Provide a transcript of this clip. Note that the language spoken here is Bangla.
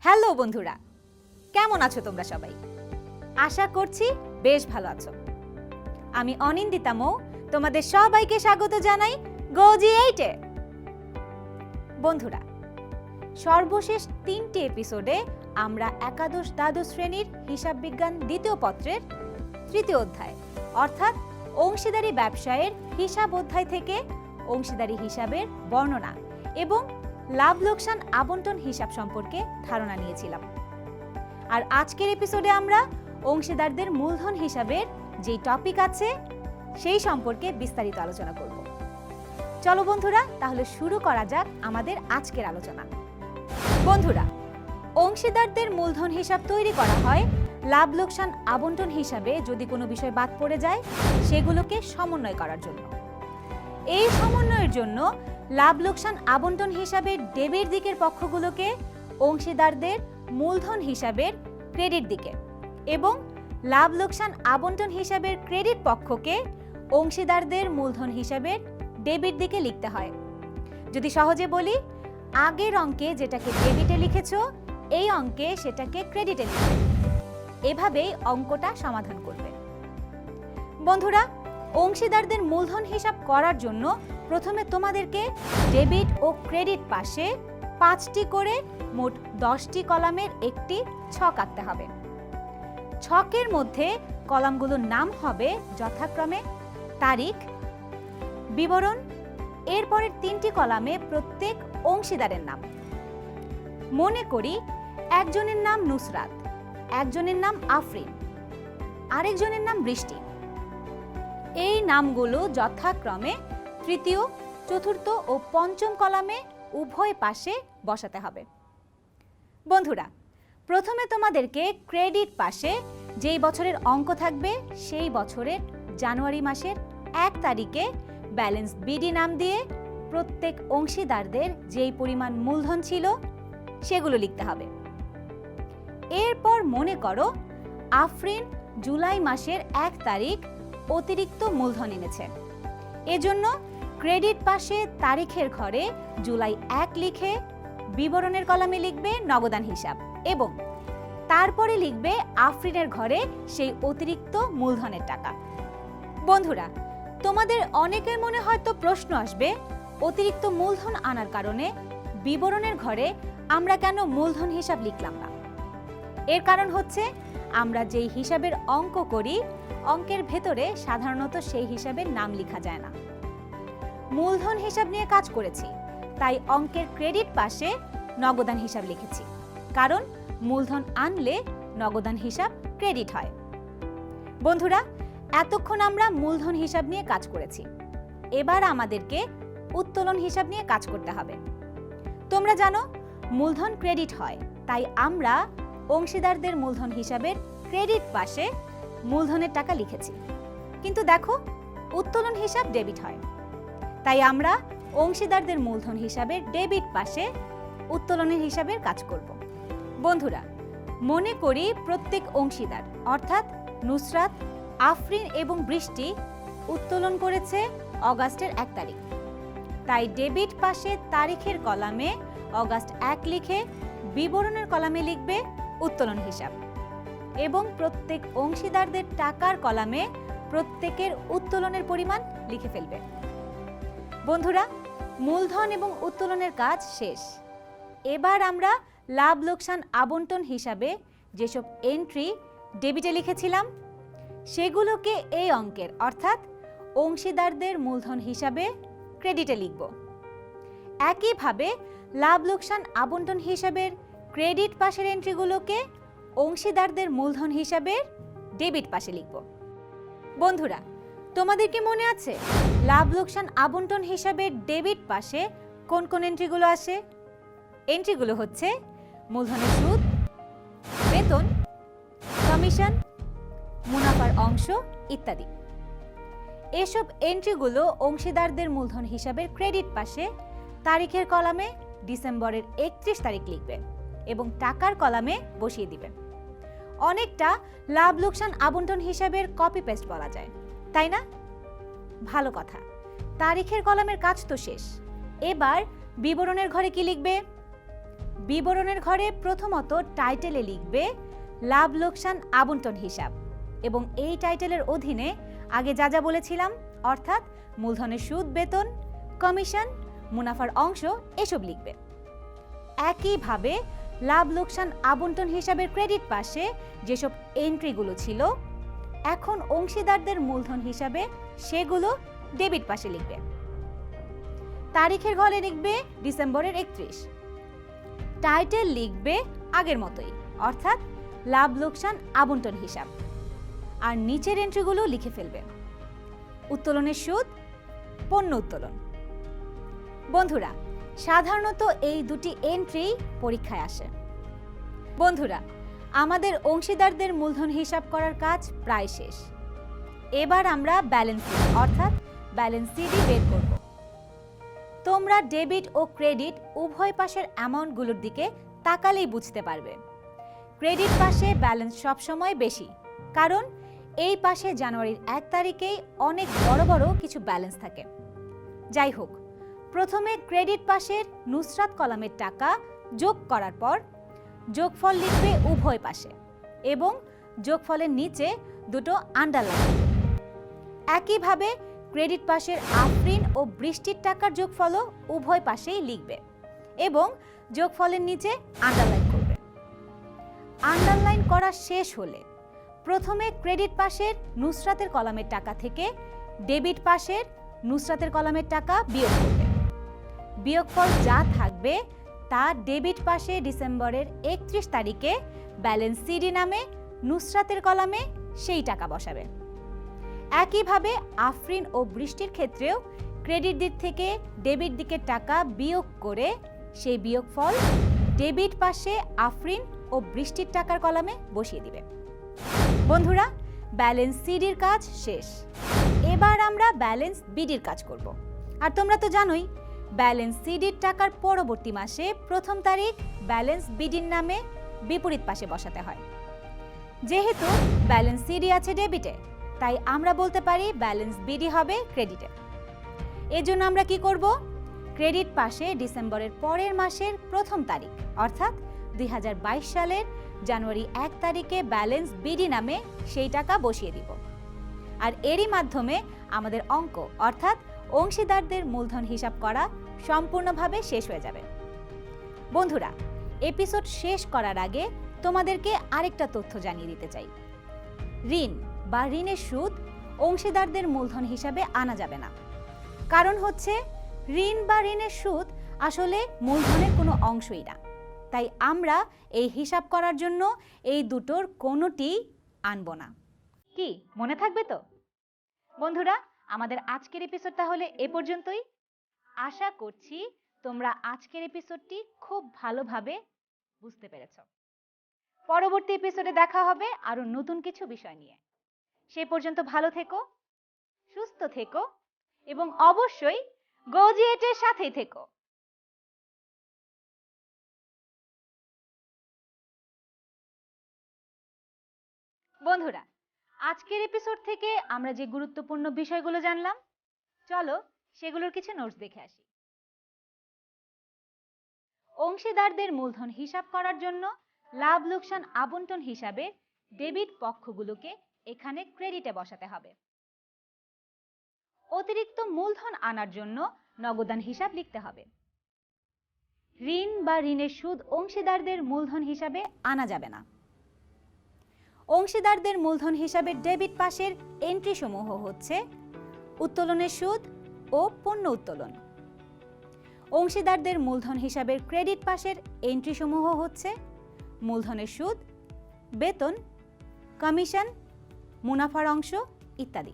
হ্যালো বন্ধুরা, কেমন আছো তোমরা সবাই? আশা করছি বেশ ভালো আছো। আমি অনিন্দিতা মৌ, তোমাদের সবাইকে স্বাগত জানাই GoG8-এ। বন্ধুরা, সর্বশেষ 3টি এপিসোডে আমরা একাদশ দ্বাদশ শ্রেণীর হিসাব বিজ্ঞান দ্বিতীয় পত্রের 3য় অধ্যায় অর্থাৎ অংশীদারি ব্যবসায়ের হিসাব অধ্যায় থেকে অংশীদারি হিসাবের বর্ণনা এবং লাভ লোকসান আবন্টন হিসাব সম্পর্কে ধারণা নিয়েছিলাম। আর আজকের এপিসোডে আমরা অংশীদারদের মূলধন হিসাবের যে টপিক আছে সেই সম্পর্কে বিস্তারিত আলোচনা করব। চলো বন্ধুরা, তাহলে শুরু করা যাক আমাদের আজকের আলোচনা। বন্ধুরা, অংশীদারদের মূলধন হিসাব তৈরি করা হয় লাভ লোকসান আবন্টন হিসাবে যদি কোনো বিষয় বাদ পড়ে যায় সেগুলোকে সমন্বয় করার জন্য। এই সমন্বয়ের জন্য লাভ লোকসান আবন্টন হিসাবের ডেবিট দিকের পক্ষগুলোকে অংশীদারদের মূলধন হিসাবের ক্রেডিট দিকে এবং লাভ লোকসান আবন্টন হিসাবের ক্রেডিট পক্ষকে অংশীদারদের মূলধন হিসাবের ডেবিট দিকে লিখতে হয়। যদি সহজে বলি, আগের অঙ্কে যেটাকে ডেবিটে লিখেছো এই অঙ্কে সেটাকে ক্রেডিটে লিখবে। এভাবেই অঙ্কটা সমাধান করবে। বন্ধুরা, অংশীদারদের মূলধন হিসাব করার জন্য প্রথমে তোমাদেরকে ডেবিট ও ক্রেডিট পাশে 5টি করে মোট 10টি কলামের একটি ছক আঁকতে হবে। ছকের মধ্যে কলামগুলোর নাম হবে যথাক্রমে তারিখ, বিবরণ, এরপরের 3টি কলামে প্রত্যেক অংশীদারের নাম। মনে করি একজনের নাম নুসরাত, একজনের নাম আফরিন, আরেকজনের নাম বৃষ্টি। এই নামগুলো যথাক্রমে তৃতীয়, চতুর্থ ও পঞ্চম কলামে উভয় পাশে বসাতে হবে। বন্ধুরা, প্রথমে তোমাদেরকে ক্রেডিট পাশে যেই বছরের অঙ্ক থাকবে সেই বছরের জানুয়ারি মাসের 1 তারিখে ব্যালেন্স বিডি নাম দিয়ে প্রত্যেক অংশীদারদের যেই পরিমাণ মূলধন ছিল সেগুলো লিখতে হবে। এরপর মনে করো আফরিন জুলাই মাসের 1 তারিখ অতিরিক্ত মূলধন এনেছে। এজন্য ক্রেডিট পাশে তারিখের ঘরে জুলাই 1 লিখে বিবরণের কলামে লিখবে নগদান হিসাব এবং তারপরে লিখবে আফরিনের ঘরে সেই অতিরিক্ত মূলধনের টাকা। বন্ধুরা, তোমাদের অনেকের মনে হয়তো প্রশ্ন আসবে, অতিরিক্ত মূলধন আনার কারণে বিবরণের ঘরে আমরা কেন মূলধন হিসাব লিখলাম না? এর কারণ হচ্ছে আমরা যেই হিসাবের অঙ্ক করি অঙ্কের ভেতরে সাধারণত সেই হিসাবের নাম লেখা যায় না। মূলধন হিসাব নিয়ে কাজ করেছি, তাই অঙ্কের ক্রেডিট পাশে নগদান হিসাব লিখেছি, কারণ মূলধন আনলে নগদান হিসাব ক্রেডিট হয়। বন্ধুরা, এতক্ষণ আমরা মূলধন হিসাব নিয়ে কাজ করেছি, এবার আমাদেরকে উত্তোলন হিসাব নিয়ে কাজ করতে হবে। তোমরা জানো মূলধন ক্রেডিট হয়, তাই আমরা অংশীদারদের মূলধন হিসাবের ক্রেডিট পাশে মূলধনের টাকা লিখেছি। কিন্তু দেখো উত্তোলন হিসাব ডেবিট হয়, তাই আমরা অংশীদারদের মূলধন হিসাবের ডেবিট পাশে উত্তোলনের হিসাবের কাজ করব। বন্ধুরা, মনে করি প্রত্যেক অংশীদার অর্থাৎ নুসরাত, আফরিন এবং বৃষ্টি উত্তোলন করেছে অগাস্টের 1 তারিখ, তাই ডেবিট পাশে তারিখের কলামে অগাস্ট 1 লিখে বিবরণের কলামে লিখবে উত্তোলন হিসাব এবং প্রত্যেক অংশীদারদের টাকার কলামে প্রত্যেকের উত্তোলনের পরিমাণ লিখে ফেলবে। বন্ধুরা, মূলধন এবং উত্তোলনের কাজ শেষ। এবার আমরা লাভ লোকসান আবন্টন হিসাবে যেসব এন্ট্রি ডেবিটে লিখেছিলাম সেগুলোকে এই অঙ্কের অর্থাৎ অংশীদারদের মূলধন হিসাবে ক্রেডিটে লিখব। একইভাবে লাভ লোকসান আবন্টন হিসাবের ক্রেডিট পাশের এন্ট্রিগুলোকে অংশীদারদের মূলধন হিসাবের ডেবিট পাশে লিখব। বন্ধুরা, তোমাদের কি মনে আছে লাভ লোকসান আবন্টন হিসাবের ডেবিট পাশে কোন কোন এন্ট্রিগুলো আসে? এন্ট্রিগুলো হচ্ছে মূলধনের সুদ, বেতন, কমিশন, মুনাফার অংশ ইত্যাদি। এসব এন্ট্রিগুলো অংশীদারদের মূলধন হিসাবের ক্রেডিট পাশে তারিখের কলামে ডিসেম্বরের 31 তারিখ লিখবে এবং টাকার কলামে বসিয়ে দিবে। অনেকটা লাভ লোকসান আবন্টন হিসাবের কপি পেস্ট বলা যায়, তাই না? ভালো কথা, তারিখের কলামের কাজ তো শেষ। এবার বিবরণের ঘরে কি লিখবে? বিবরণের ঘরে প্রথমত টাইটেলে লিখবে লাভ লোকসান আবন্টন হিসাব এবং এই টাইটেলের অধীনে আগে যা যা বলেছিলাম অর্থাৎ মূলধনের সুদ, বেতন, কমিশন, মুনাফার অংশ এসব লিখবে। একইভাবে লাভ লোকসান আবন্টন হিসাবের ক্রেডিট পাশে যেসব এন্ট্রিগুলো ছিল এখন অংশীদারদের মূলধন হিসাবে সেগুলো ডেবিট পাশে লিখবে। তারিখের ঘরে লিখবে ডিসেম্বরের 31। টাইটেল লিখবে আগের মতোই অর্থাৎ লাভ লোকসান আবন্টন হিসাব, আর নিচের এন্ট্রিগুলো লিখে ফেলবে উত্তোলনের সুদ, পণ্য উত্তোলন। বন্ধুরা, সাধারণত এই দুটি এন্ট্রি পরীক্ষায় আসে। বন্ধুরা, আমাদের অংশীদারদের মূলধন হিসাব করার কাজ প্রায় শেষ। এবার আমরা ব্যালেন্স শিট অর্থাৎ ব্যালেন্স সিডি বের করব। তোমরা ডেবিট ও ক্রেডিট উভয় পাশের অ্যামাউন্টগুলোর দিকে তাকালেই বুঝতে পারবে ক্রেডিট পাশে ব্যালেন্স সবসময় বেশি, কারণ এই পাশে জানুয়ারির 1 তারিখেই অনেক বড় বড় কিছু ব্যালেন্স থাকে। যাই হোক, প্রথমে ক্রেডিট পাশের নুসরাত কলামের টাকা যোগ করার পর যোগফল লিখবে উভয় পাশে এবং যোগফলের নিচে দুটো আন্ডারলাইন। একইভাবে ক্রেডিট পাশের আফরিন ও বৃষ্টির টাকার যোগফলও উভয় পাশেই লিখবে এবং যোগফলের নিচে আন্ডারলাইন করবে। আন্ডারলাইন করা শেষ হলে প্রথমে ক্রেডিট পাশের নুসরাতের কলামের টাকা থেকে ডেবিট পাশের নুসরাতের কলামের টাকা বিয়োগ করবে। বিয়োগফল যা থাকবে তা ডেবিট পাশে ডিসেম্বরের 31 তারিখে ব্যালেন্স সিডি নামে নুসরাতের কলামে সেই টাকা বসাবে। একইভাবে আফরিন ও বৃষ্টির ক্ষেত্রেও ক্রেডিট দিক থেকে ডেবিট দিকের টাকা বিয়োগ করে সেই বিয়োগফল ডেবিট পাশে আফরিন ও বৃষ্টির টাকার কলামে বসিয়ে দিবে। বন্ধুরা, ব্যালেন্স সিডির কাজ শেষ। এবার আমরা ব্যালেন্স বিডির কাজ করব। আর তোমরা তো জানোই ব্যালেন্স সিডির টাকার পরবর্তী মাসে 1 তারিখ ব্যালেন্স বিডির নামে বিপরীত পাশে বসাতে হয়। যেহেতু ব্যালেন্স সিডি আছে ডেবিটে, তাই আমরা বলতে পারি ব্যালেন্স বিডি হবে ক্রেডিটে। এজন্য আমরা কি করব? ক্রেডিট পাশে ডিসেম্বরের পরের মাসের 1 তারিখ অর্থাৎ 2022 সালের জানুয়ারি 1 তারিখে ব্যালেন্স বিডি নামে সেই টাকা বসিয়ে দিব। আর এরই মাধ্যমে আমাদের অঙ্ক অর্থাৎ অংশীদারদের মূলধন হিসাব করা সম্পূর্ণভাবে শেষ হয়ে যাবে। বন্ধুরা, এপিসোড শেষ করার আগে তোমাদেরকে আরেকটা তথ্য জানিয়ে দিতে চাই। ঋণ বা ঋণের সুদ অংশীদারদের মূলধন হিসাবে আনা যাবে না। কারণ হচ্ছে ঋণ বা ঋণের সুদ আসলে মূলধনের কোনো অংশই না। তাই আমরা এই হিসাব করার জন্য এই দুটোর কোনোটি আনব না। কি মনে থাকবে তো? বন্ধুরা, আমাদের আজকের এপিসোড তাহলে এ পর্যন্তই। আশা করছি তোমরা আজকের এপিসোডটি খুব ভালোভাবে বুঝতে পেরেছ। পরবর্তী এপিসোডে দেখা হবে আরো নতুন কিছু বিষয় নিয়ে। সেই পর্যন্ত ভালো থেকো, সুস্থ থেকো এবং অবশ্যই গোজিয়েটের সাথেই থেকো। বন্ধুরা, আজকের এপিসোড থেকে আমরা যে গুরুত্বপূর্ণ বিষয়গুলো জানলাম, চলো সেগুলোর কিছু নোটস দেখে আসি। অংশীদারদের মূলধন হিসাব করার জন্য লাভ লোকসান আবন্টন হিসাবে ডেবিট পক্ষগুলোকে এখানে ক্রেডিটে বসাতে হবে। অতিরিক্ত মূলধন আনার জন্য নগদান হিসাব লিখতে হবে। ঋণ বা ঋণের সুদ অংশীদারদের মূলধন হিসাবে আনা যাবে না। অংশীদারদের মূলধন হিসাবে ডেবিট পাশের এন্ট্রি সমূহ হচ্ছে উত্তোলনের সুদ ও পণ্য উত্তোলন। অংশীদারদের মূলধন হিসাবের ক্রেডিট পাশের এন্ট্রি সমূহ হচ্ছে মূলধনের সুদ, বেতন, কমিশন, মুনাফার অংশ ইত্যাদি।